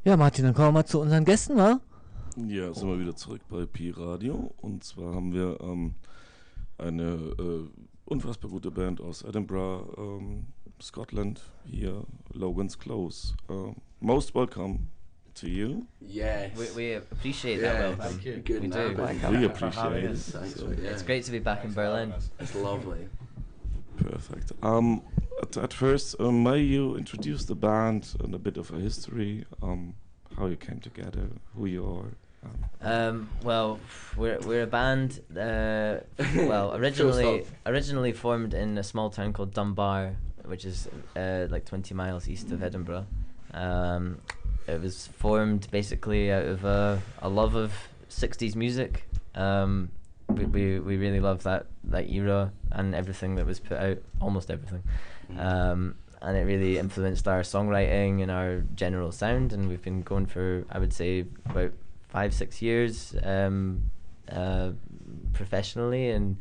Ja, Martin, dann kommen wir mal zu unseren Gästen, wa? Ja, sind wir wieder zurück bei Pi Radio. Und zwar haben wir eine unfassbar gute Band aus Edinburgh, Scotland, hier, Logan's Close. Most welcome to you. Yes. We appreciate that welcome. Thank you. Good We man. do. We appreciate it. Thanks. So, Yeah. It's great to be back in Berlin. It's lovely. perfect. At first, may you introduce the band and a bit of a history, how you came together, who you are? Well, we're a band. Well, originally formed in a small town called Dunbar, which is like 20 miles east of Edinburgh. It was formed basically out of a love of 60s music. We really love that era and everything that was put out, almost everything. And it really influenced our songwriting and our general sound, and we've been going for, I would say, about 5-6 years professionally, and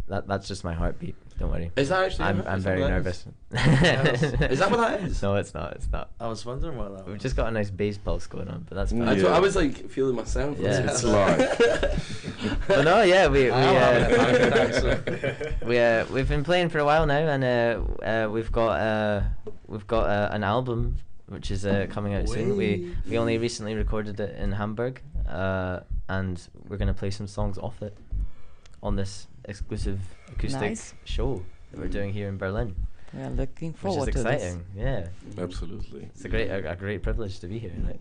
that's just my heartbeat. Don't worry. Is that actually? I'm very nervous. Is that what that is? No, it's not. It's not. I was wondering what that was. We've just got a nice bass pulse going on, but that's fine. That's what I was like feeling myself. Yeah. It's live. But no, yeah, we've been playing for a while now, and we've got an album which is coming out soon. We only recently recorded it in Hamburg, and we're gonna play some songs off it on this exclusive acoustic show that we're doing here in Berlin. Yeah, looking forward which is to exciting. Yeah, Absolutely. it's a great privilege to be here. Like.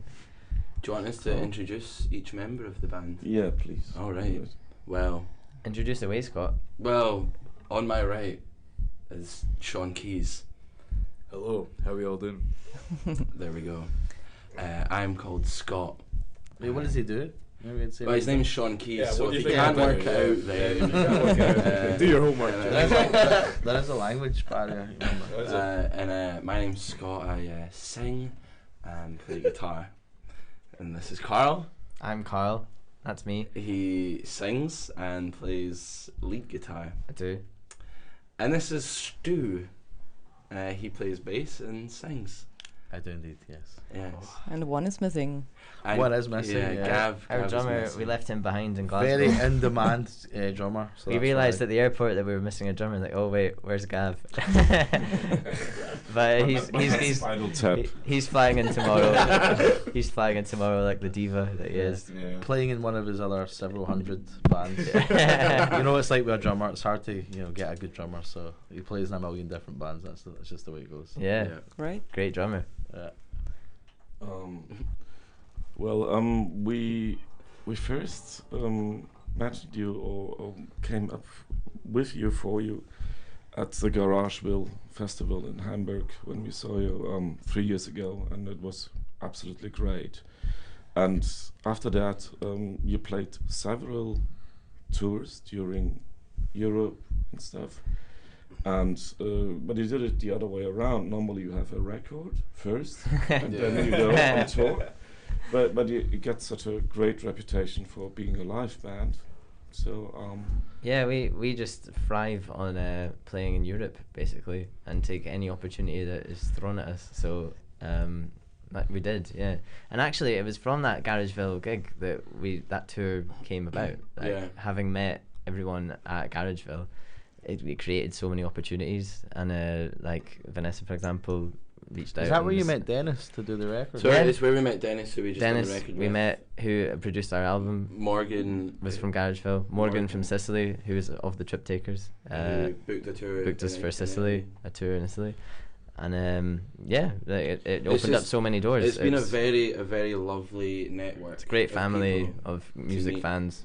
Do you want us to introduce each member of the band? Yeah, please. All right. Well, Introduce away, Scott. on my right is Sean Keys. Hello, how are we all doing? There we go. I'm called Scott. Wait, what does he do? Maybe I'd say Well, his name's Sean Keys, Yeah, so what do if you you think can't about work it? it out, then Do your homework. There is a language barrier. and my name's Scott. I sing and play guitar. And this is Carl. I'm Carl. That's me. He sings and plays lead guitar. I do. And this is Stu. He plays bass and sings. I do indeed, yes. Yes. And one is missing. And One is missing, Yeah, yeah. Gav. Our Gav is drummer, missing. we left him behind in Glasgow. Very in-demand drummer. So We realised at the airport that we were missing a drummer. Like, oh wait, where's Gav? But he's flying in tomorrow. He's flying in tomorrow like the diva that he is. Yeah. Playing in one of his other several hundred bands. You know, it's like with a drummer. It's hard to get a good drummer. So he plays in a million different bands. That's just the way it goes. Yeah, Right. great drummer. Yeah. We first met you or came up with you for you at the Garageville Festival in Hamburg when we saw you 3 years ago, and it was absolutely great. And after that, you played several tours during Europe and stuff. And but you did it the other way around. Normally you have a record first, and then you go on tour. But you get such a great reputation for being a live band. So Yeah, we just thrive on playing in Europe basically, and take any opportunity that is thrown at us. So we did, yeah. And actually, it was from that Garageville gig that that tour came about. Like, Yeah. having met everyone at Garageville, we created so many opportunities. And like Vanessa, for example, reached out. Is that and where you was- met Dennis to do the record? So Yeah. it's where we met Dennis, who we just done Dennis, the record we with. met, who produced our album, Morgan was from Garageville. Morgan from Sicily, who was of the Trip Takers. who booked a tour. Booked us in- for in Sicily, Italy. a tour in Italy, and yeah, it It's opened up just- so many doors. It's been a very lovely network. it's a great of family people of to music meet. fans,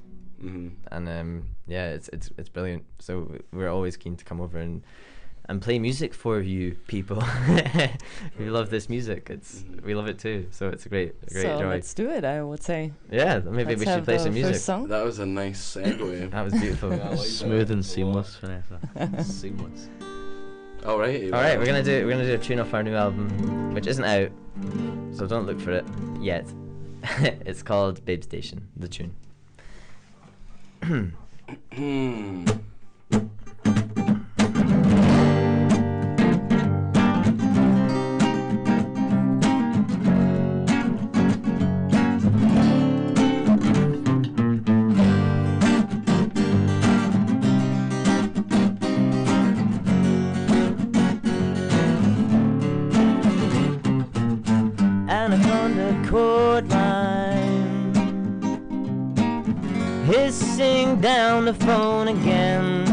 and yeah, it's brilliant. So we're always keen to come over and play music for you people who love this music. We love it too. So it's a great So joy. let's do it, I would say. Yeah, maybe Let's we should have play the some music. first song. That was a nice segue. That was beautiful. Smooth and seamless, Vanessa. Seamless. All right. All right, we're gonna do a tune off our new album, which isn't out, so don't look for it yet. It's called Babe Station, the tune. the chord line, hissing down the phone again.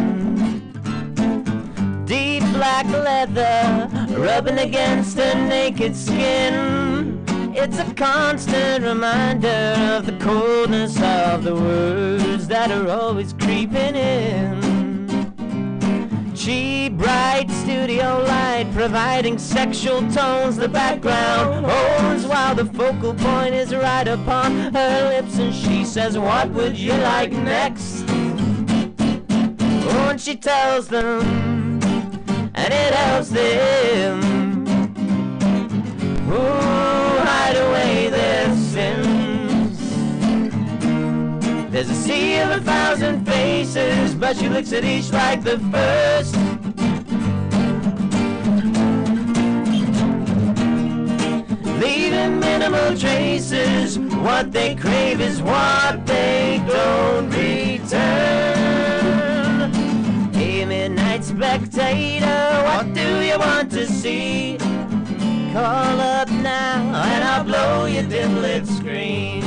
Deep black leather rubbing against her naked skin. It's a constant reminder of the coldness of the words that are always creeping in. Cheap, bright studio light providing sexual tones the background owns, while the focal point is right upon her lips, and she says, "What would you like next?" Oh, and she tells them, and it helps them. Ooh, hide away their sins. There's a sea of 1,000 faces, but she looks at each like the first. Leaving minimal traces. What they crave is what they don't return. Hey, midnight spectator, what do you want to see? Call up now and I'll blow your dim lit screen.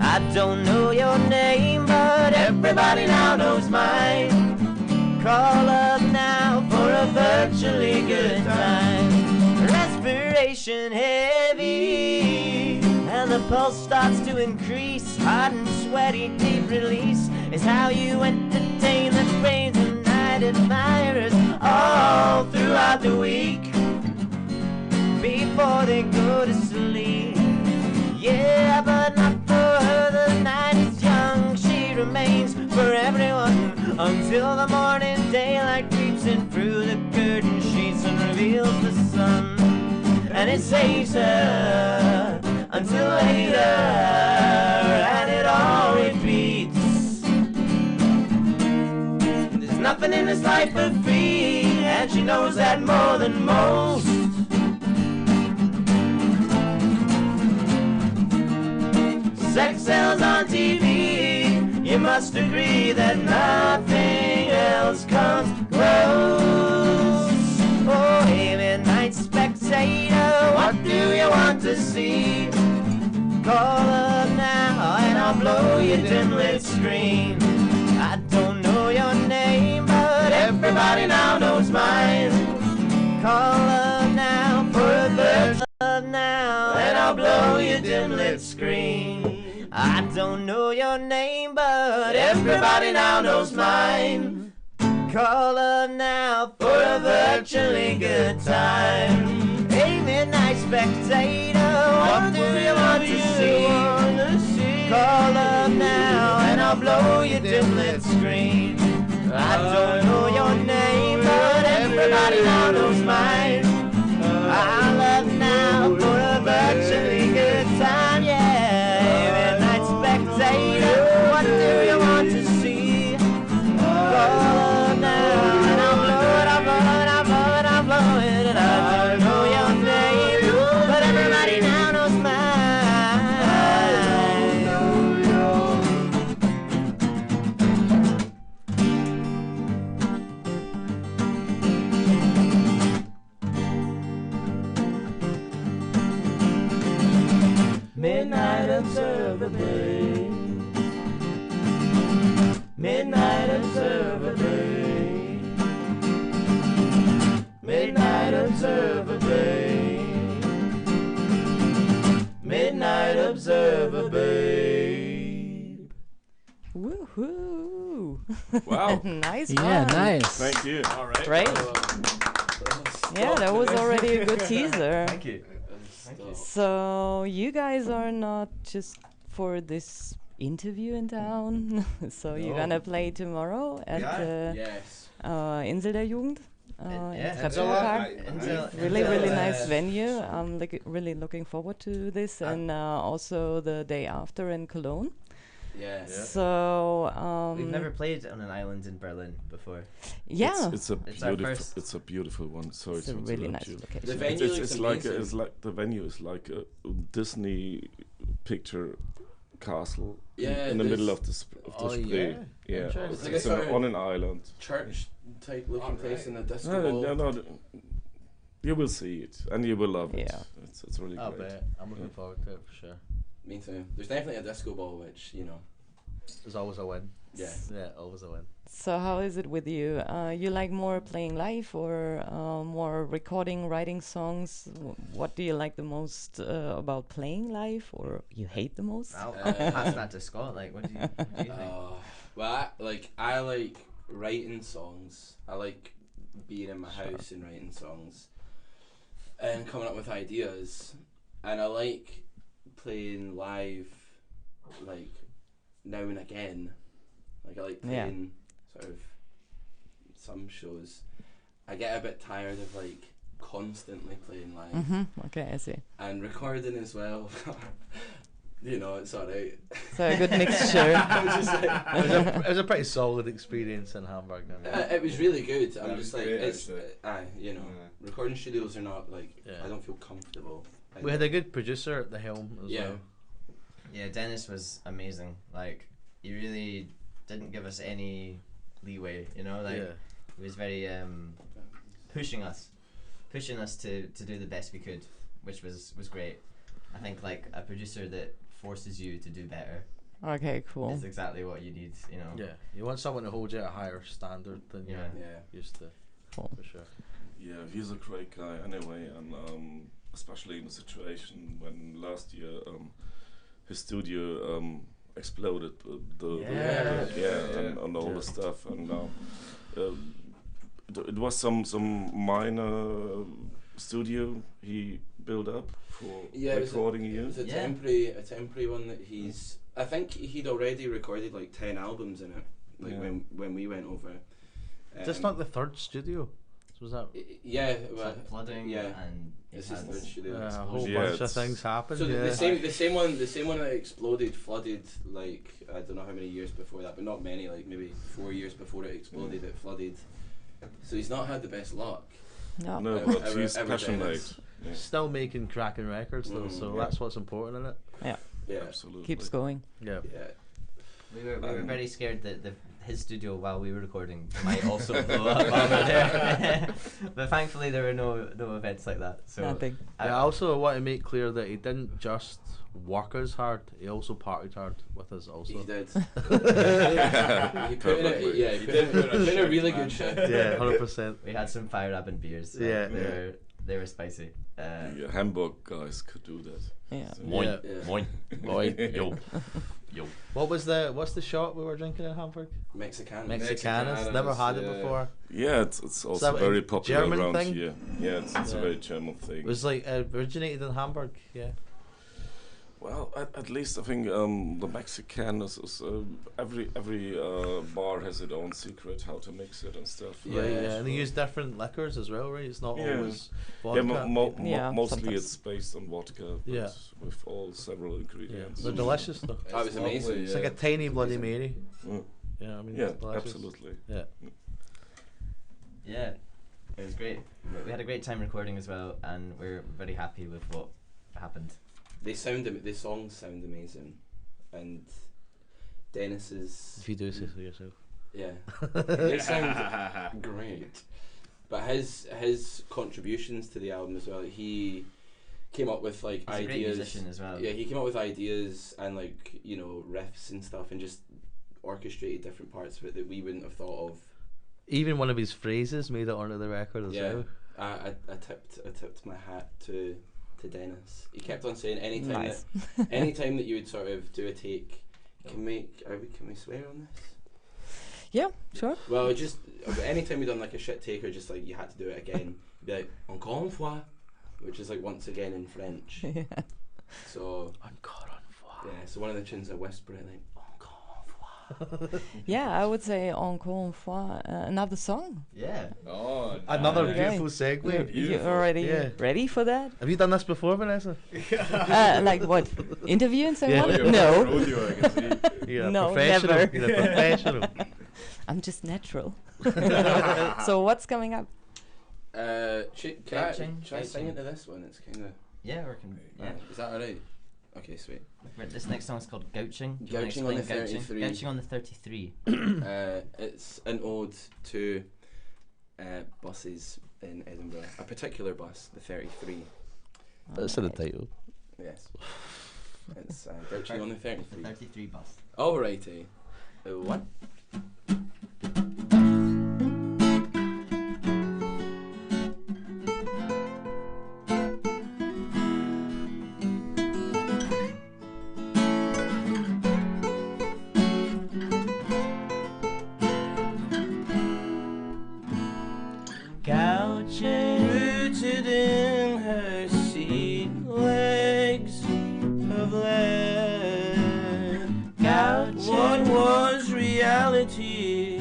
I don't know your name, but everybody now knows mine. Call up now for a virtually good time. Respiration heavy, and the pulse starts to increase. Hot and sweaty, deep release is how you entertain the brains of night admirers all throughout the week, before they go to sleep. Yeah, but not for her, the night is young. She remains for everyone until the morning daylight creeps in through the curtain sheets and reveals the sun. And it saves her until later, and it all repeats. There's nothing in this life for free, and she knows that more than most. Sex sells on TV, you must agree that nothing else comes close. Oh, hey, midnight spectator, what do you want to see? Call up now and I'll blow your dim lit screen. I don't know your name, but everybody now knows mine. Call up now for a virtual now, and I'll blow your dim lit screen. I don't know your name, but everybody now knows mine. Call up now for a virtually good time. Hey, midnight spectator, what do you want to see? Call up now and I'll blow your dim lit screen. I don't know your name, but everybody now knows mine. I'll up now for a virtually good time, yeah. Midnight spectator, what do you want to see? Call now and I'll blow it, I'll blow it, I'll blow it, I'll blow it. And I don't know your name, but everybody now knows mine. Midnight Observer Bay. Midnight Observer Bay. Midnight Observer Bay. Midnight Observer Bay. Woohoo! Wow. Nice Yeah, one. nice. Thank you. All right. Great. Yeah, that was already a good teaser. Thank you. Thank you. So you guys are not just for this interview in town. So you're gonna play tomorrow at the Yes. Insel der Jugend in yeah. Treptower. Really, really nice Yes. venue. I'm really looking forward to this, and also the day after in Cologne. Yes. So We've never played on an island in Berlin before. yeah, It's a It's our beautiful. first. It's a beautiful one. Sorry it's a to really interrupt nice you. location. The venue It's, looks it's like amazing. it's like the venue is like a Disney picture castle Yeah, in the middle there's- of the Oh, Spree. yeah. Yeah, Interesting. It's like it's a sort of on an island. church type looking place in a disco No, ball. no, no, You will see it, and you will love it. Yeah. It's really I great. bet. I'm looking forward to it for sure. Me too. There's definitely a disco ball, which, you know, There's always a win. yeah. Yeah, always a win. So how is it with you? You like more playing live or more recording, writing songs? What do you like the most about playing live, or you hate the most? I'll pass that to Scott. Like, what do you think? Well, I like writing songs. I like being in my house and writing songs and coming up with ideas. And I like playing live, like, now and again. Like, I like playing sort of some shows. I get a bit tired of, like, constantly playing live. Okay, I see. And recording as well. You know, it's alright. So a good mixture. I'm just like, It was a pretty solid experience in Hamburg. I mean. it was really good. I'm That just was like, great, it's, actually. you know, recording studios are not like, Yeah. I don't feel comfortable. We had a good producer at the helm as Yeah. well. Yeah, Dennis was amazing. Like, he really didn't give us any leeway. You know, like Yeah. he was very pushing us to do the best we could, which was great. I think like a producer that forces you to do better Okay, cool. is exactly what you need. You know. Yeah, you want someone to hold you at a higher standard than Yeah. Yeah. you're used to, Cool. for sure. Yeah, he's a great guy anyway, and especially in the situation when last year his studio exploded, and all the stuff, and it was some minor studio he built up for recording It you. was a temporary one that he's. I think he'd already recorded like 10 albums in it, like when we went over. Just not the third studio. Was that Yeah, So well, flooding yeah. and It's it his has- third studio. a explosion. whole Yeah, bunch of it's- things happened? So yeah. the same one that exploded, flooded like I don't know how many years before that, but not many, like maybe 4 years before it exploded, it flooded. So he's not had the best luck. No. No, Ever- but ever- he's ever passionate. Dennis. Yeah, Still making cracking records though, so Yeah. that's what's important in it. Yeah, absolutely. Keeps going. Yeah. yeah. We were very scared that his studio while we were recording might also blow up while we were there. But thankfully there were no events like that. So Nothing. I also want to make clear that he didn't just work as hard; he also partied hard with us. Also, He did. Yeah, He put in a, perfectly. yeah, he put in a really good shift. yeah, 100%. we had some fire up and beers. Like, Yeah. they were spicy. Yeah, Hamburg guys could do that. Yeah. So- Moin. Yeah. Moin. Boy, yo. What's the shot we were drinking in Hamburg? Mexicanas. Mexicanas. Never had it yeah. before. Yeah, it's also that very a popular German around thing? here. Yeah, it's a Yeah. very German thing. It was like originated in Hamburg. Yeah. Well, at least I think the Mexican is every bar has its own secret how to mix it and stuff. Yeah, Right, sure. And they use different liquors as well, right? It's not Yeah. always Yeah, vodka. Yeah, mostly sometimes. it's based on vodka, but Yeah. with all several Yeah. ingredients. They're delicious though. Oh, it was amazing. It's like a tiny Bloody Mary. Mm. Yeah, I mean, Yeah, it's delicious. absolutely. Yeah. Yeah, it was great. We had a great time recording as well, and we're very happy with what happened. The songs sound amazing, and Dennis's If you do say so yourself. yeah, they sound great. But his contributions to the album as well. He came up with like He's a great ideas. musician as well. Yeah, he came up with ideas and like riffs and stuff, and just orchestrated different parts of it that we wouldn't have thought of. Even one of his phrases made it onto the record as Yeah, well. I tipped my hat to Dennis. He kept on saying Nice. anytime that you would sort of do a take, can we swear on this? Yeah, sure. Well, just anytime we done like a shit take or just like you had to do it again, you'd be like encore une fois, which is like once again in French. Yeah. So Encore une fois. yeah, so one of the tunes I whisper it like encore une fois. Yeah, I would say encore une fois, another song. Yeah. Oh, Another nice. Okay. beautiful segue. You Beautiful. already Yeah. ready for that? Have you done this before, Vanessa? Like what? Interviewing someone? You're No. rodeo, I can see. You're No, a professional. never. You're a professional. I'm just natural. So what's coming up? Should I sing Gouching. into this one? It's kind of Yeah, we can. Yeah. is that alright? Okay, sweet. This next song is called Gouching. Do you wanna Gouching on the explain 33. Gouching on the 33. It's an ode to buses in Edinburgh. A particular bus, the 33. That's in the title. Yes. It's virtually on the 33. 33 bus. Alrighty. One. Rooted in her seat, legs of lead. What was reality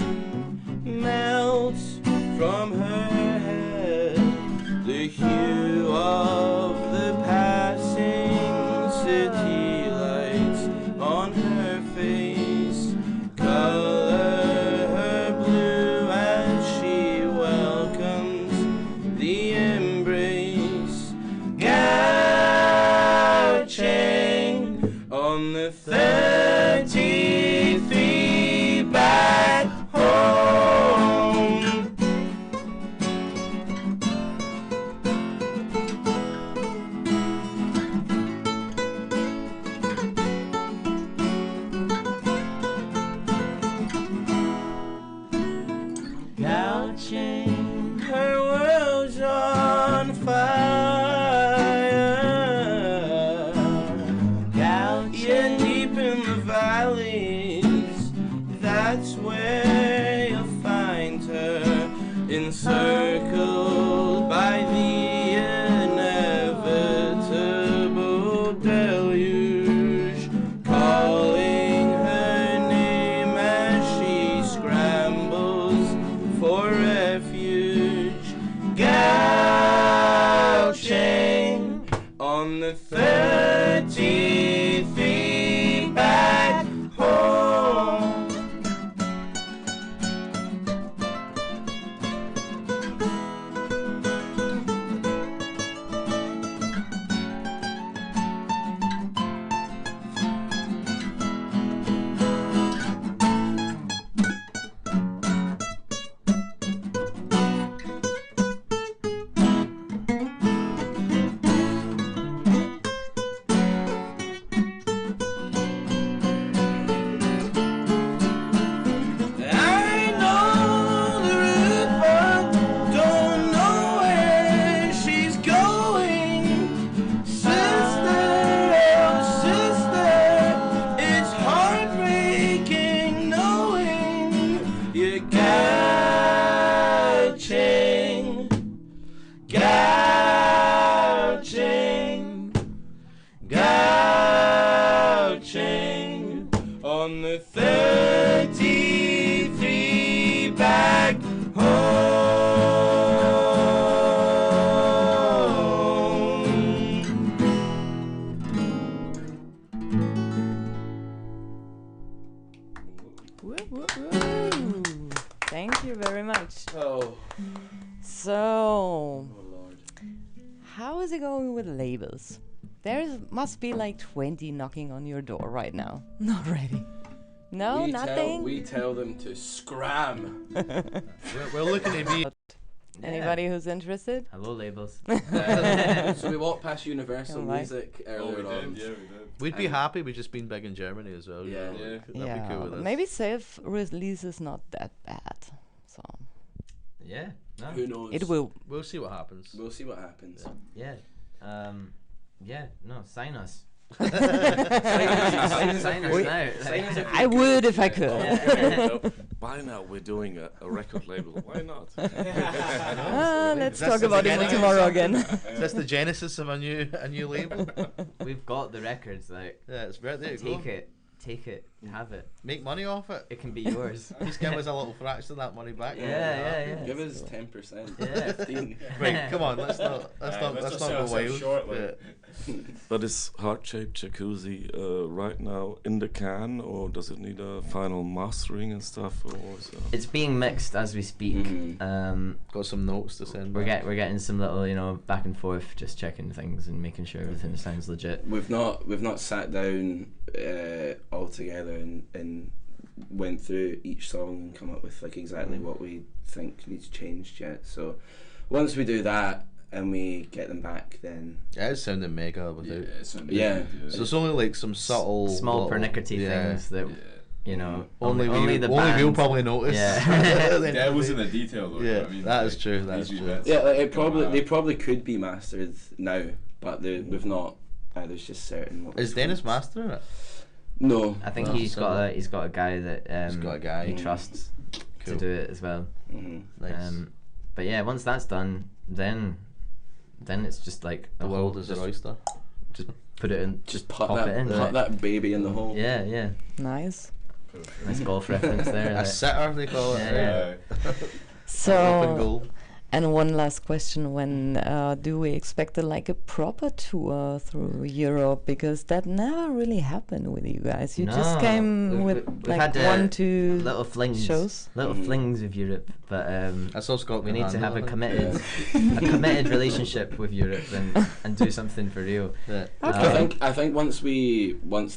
melts from her head. The hue of the passing city lights on her face color her blue as she welcomes the embrace. Gouching on the 33 back home. Gouching, her world's on fire. Yeah, deep in the valleys, that's where you'll find her, encircled by the inevitable deluge, calling her name as she scrambles for refuge. Gouching on the 33 back home. I know the route, but don't know where she's going. Sister, oh sister, it's heartbreaking knowing you're gouching, gouching, gouching on the 33 back home. Woo, woo, woo. Thank you very much. Oh, So, oh Lord. how is it going with labels? Must be like 20 knocking on your door right now. Not ready. No, nothing. We tell them to scram. We're looking to be. Anybody who's interested? Hello, labels. So we walked past Universal Alright. Music earlier on. We'd be happy. We've just been big in Germany as well. Yeah. That'd be cool with us. Maybe self-release is not that bad. So Yeah. No. Who knows? it will. We'll see what happens. We'll see what happens. Yeah. Yeah. No. Sign us. Sign Sign us now. Sign us if I you would could. if I could. By now we're doing a record label. Why not? Let's That's talk the about it beginning. tomorrow again. Is this the genesis of a new label? We've got the records. Like, Yeah, it's right there. You go. take it, have it. Make money off it. It can be yours. Just give us a little fraction of that money back. Yeah. Give us 10%. Yeah. 15. Right, come on. Let's not go wild. Yeah. But is Heart-Shaped Jacuzzi right now in the can, or does it need a final mastering and stuff? Or so? It's being mixed as we speak. Mhm. Got some notes to send. We're back. getting some little back and forth, just checking things and making sure everything sounds legit. We've not sat down all together and went through each song and come up with like exactly what we think needs changed yet. So once we do that and we get them back, then Yeah, it's sounding mega without. it's something Yeah. good, So it's only like some subtle, Small little- pernickety yeah. things that, yeah. you know, Only only the we'll band. probably notice. Yeah. Then Devil's in they- the detail, though. Yeah, you know what I mean? that is true, that these is wee true. bits yeah, like gonna they have- probably could be mastered now, but we've not. There's just certain. little Is Dennis tweaks. mastering it? No. I think Oh, he's so- got a guy that He's got a guy. he trusts Cool. to do it as well. Mhm. Nice. But yeah, once that's done, then it's just like The a world whole- is an just oyster. put it in, Just put pop that it in. put that baby in the hole. Yeah, yeah. Nice. Nice golf reference there. A like- sitter, they call it. Yeah, Yeah. Open So, goal. and one last question: when do we expect like a proper tour through Europe? Because that never really happened with you guys. You just No, came we- with we've like had, one, two little flings, shows. little Mhm. flings of Europe, but That's all Scott we can need to handle, have a I think. committed, a committed relationship with Europe and do something for real. Yeah. Okay. I think once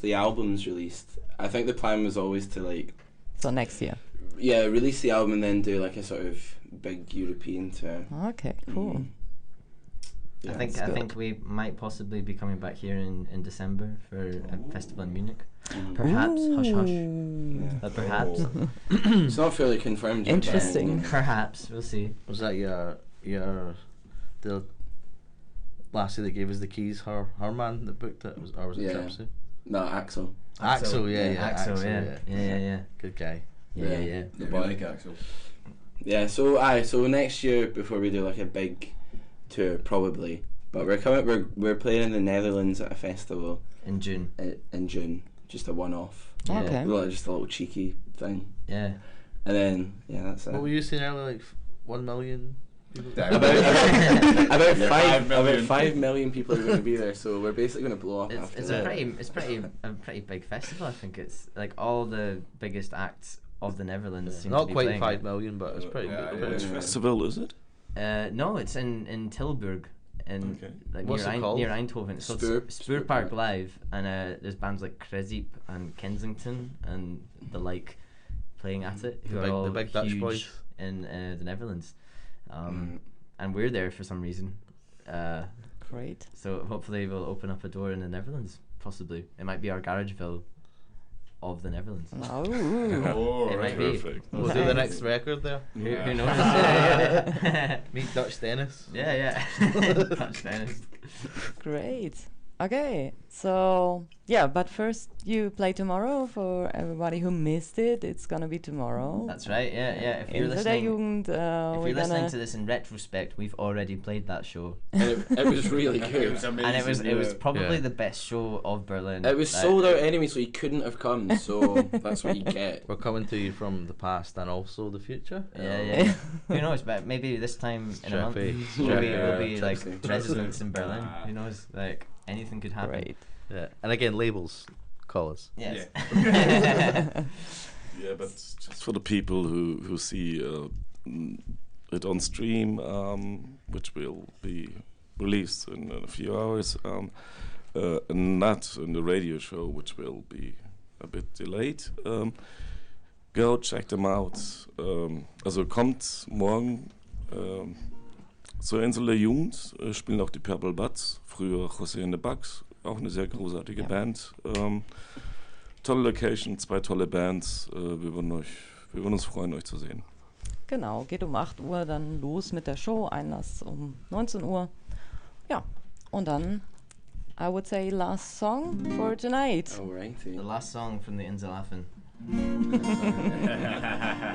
the album's released, I think the plan was always to like So next year. release the album and then do like a sort of big European tour. Okay, cool. Mhm. I Yeah, think that's I good. think we might possibly be coming back here in December for a festival in Munich. Mhm. Perhaps, hush hush. Ooh. Perhaps, It's not fully confirmed yet. but- Interesting. perhaps we'll see. Was that the lassie that gave us the keys, her man that booked it, or was it Yeah. Gypsy? No, Axel. Axel, yeah, Axel, yeah. Good guy. Yeah. Yeah, The we boy. like Axel. Yeah, so next year before we do like a big tour probably, but we're playing in the Netherlands at a festival In June. in June, just a one-off, Yeah. Okay. well, just a little cheeky thing, Yeah. and then that's it. What were you saying earlier? Like 1 million people? Damn. About Yeah, 5 million. about 5 million people are going to be there, so we're basically going to blow up It's, after it's that. a pretty big festival. I think it's like all the biggest acts of the Netherlands seem to Not be quite playing 5 million, but it's pretty Yeah, big. yeah, Which yeah. festival is it? No, it's in Tilburg, in Okay. like What's near, it called? near Eindhoven. It's called Spoor- Spoor Spoor Park Park. Live, and there's bands like Krezip and Kensington and the like playing at it, who The are big- all the big Dutch huge boys. in the Netherlands. Mm. And we're there for some reason. Great. So hopefully we'll open up a door in the Netherlands. Possibly, it might be our Garageville of the Netherlands. Oh. Oh, It right. might be. Perfect. We'll do the Nice. next record there. Who knows? Yeah. Meet Dutch Dennis. Yeah. Dutch Dennis. Great. Okay, so yeah, but first you play tomorrow for everybody who missed it. It's gonna be tomorrow. That's right. Yeah. If you're In der listening, Jugend, if we're you're listening gonna. to this in retrospect, we've already played that show, And it was really It good. was amazing. and it was yeah. probably Yeah. the best show of Berlin. It was sold out anyway, so you couldn't have come. So that's what you get. We're coming to you from the past and also the future. Yeah. Who knows? But maybe this time in a month, Trippy. we'll be Trippy. like Trippy. residents in Berlin. Who knows? Like anything could happen. Great. Yeah. And again, labels, call us. Yes. Yeah, but just for the people who see it on stream, which will be released in a few hours, and not in the radio show, which will be a bit delayed. Go check them out. Also kommt morgen zur Insel der Jugend, spielen auch die Purple Buds, früher José and the Bugs, auch eine sehr großartige Ja. Band. Tolle Location, 2 tolle Bands. Wir würden uns freuen, euch zu sehen. Genau, geht um 8 Uhr dann los mit der Show, Einlass um 19 Uhr. Ja, und dann, I would say, last song for tonight. Alrighty. The last song from the Inselaffen.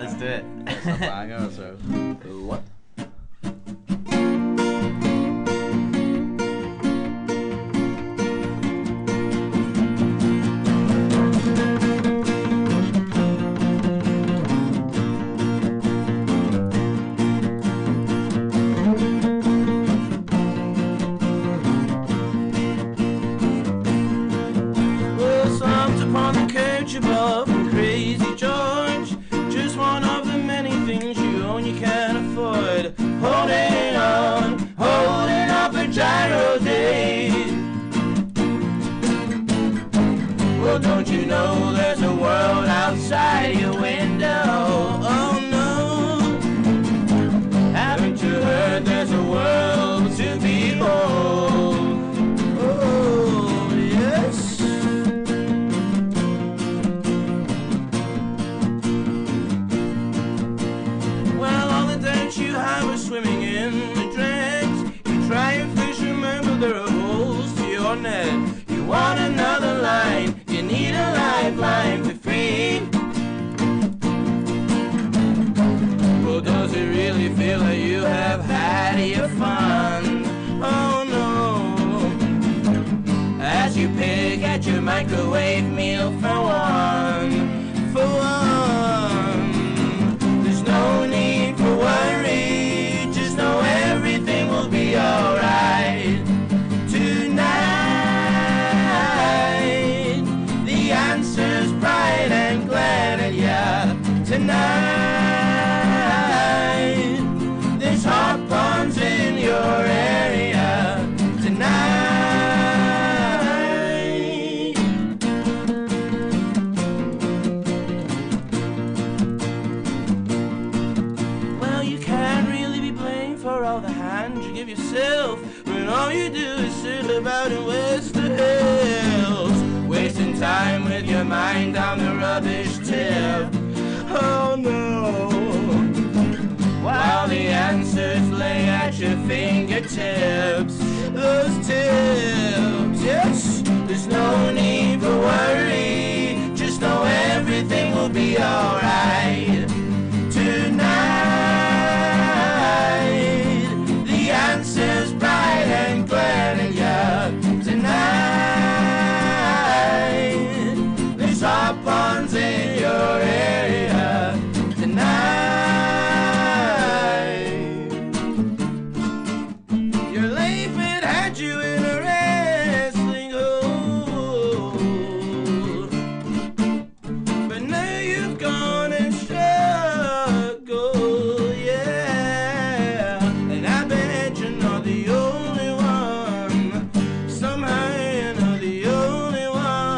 Let's do it. It's a banger, so. What? Well, slumped upon the couch above from Crazy George. Just one of the many things you own you can't afford. Holding on for gyro days. Well, don't you know there's a world outside your window? Oh no. Haven't you heard there's a want it. You want another line. You need a lifeline for free. Well, does it really feel like you have had your fun? Oh no. As you pick at your microwave meal for one. There's no need for worry. Just know everything will be alright. Tonight, the answer's bright and glad at ya. Tonight, there's hot ponds in your area. Tonight. Well, you can't really be blamed for all the hand you give yourself when all you do is sit about and waste the hills, wasting time with your mind down the rubbish tip. Oh no. While the answers lay at your fingertips, those tips, yes. There's no need for worry. Just know everything will be alright. Tonight, the answer's bright and glad at ya. Tonight, there's hot ponds in your area. Tonight, your life had had you in a wrestling hold, but now you've gone and struggled, yeah. And I bet you're not the only one. Somehow you're not the only one.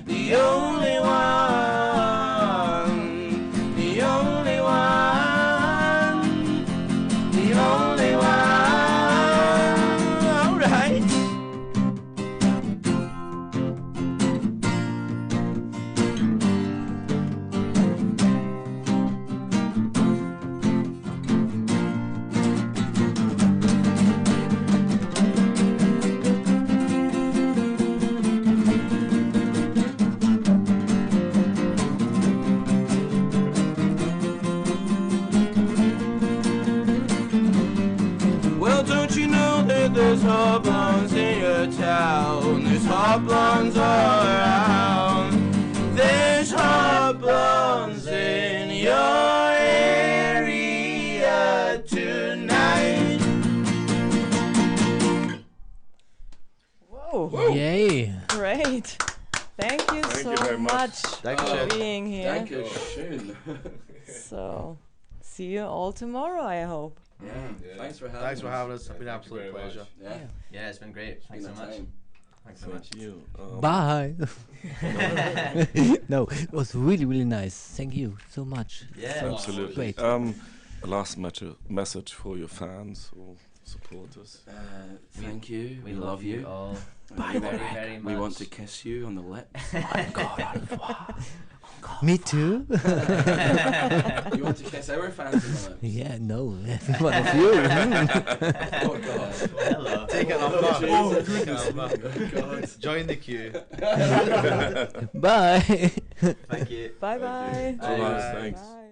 The only one. The only one. The only one. Alright. Well, don't you know that there's hot blondes in your town? There's hot blondes all around. There's hot blondes in your area tonight. Whoa. Yay. Great. Thank you Thank so you very much. much Thank you, for Shane. being here. Thank you, schön. So, see you all tomorrow, I hope. Yeah. Thanks for having Thanks for us. having us. It's been an Thank you absolute very pleasure. much. Yeah. Yeah, it's been great. Thanks so Been a much. time. Thanks so much. Thank you. Bye. No, it was really, really nice. Thank you so much. Yeah. Absolutely. Great. A last message for your fans or supporters. Thank you. We love you all Bye. very, very much. We want to kiss you on the lips. Me too. You want to kiss our fans on the lips? Yeah, no, every one of you. Oh God. Hello. Take it number. Oh, Take it number. God. Join the queue. Bye. Thank you. Bye bye. Bye. Thanks. Bye.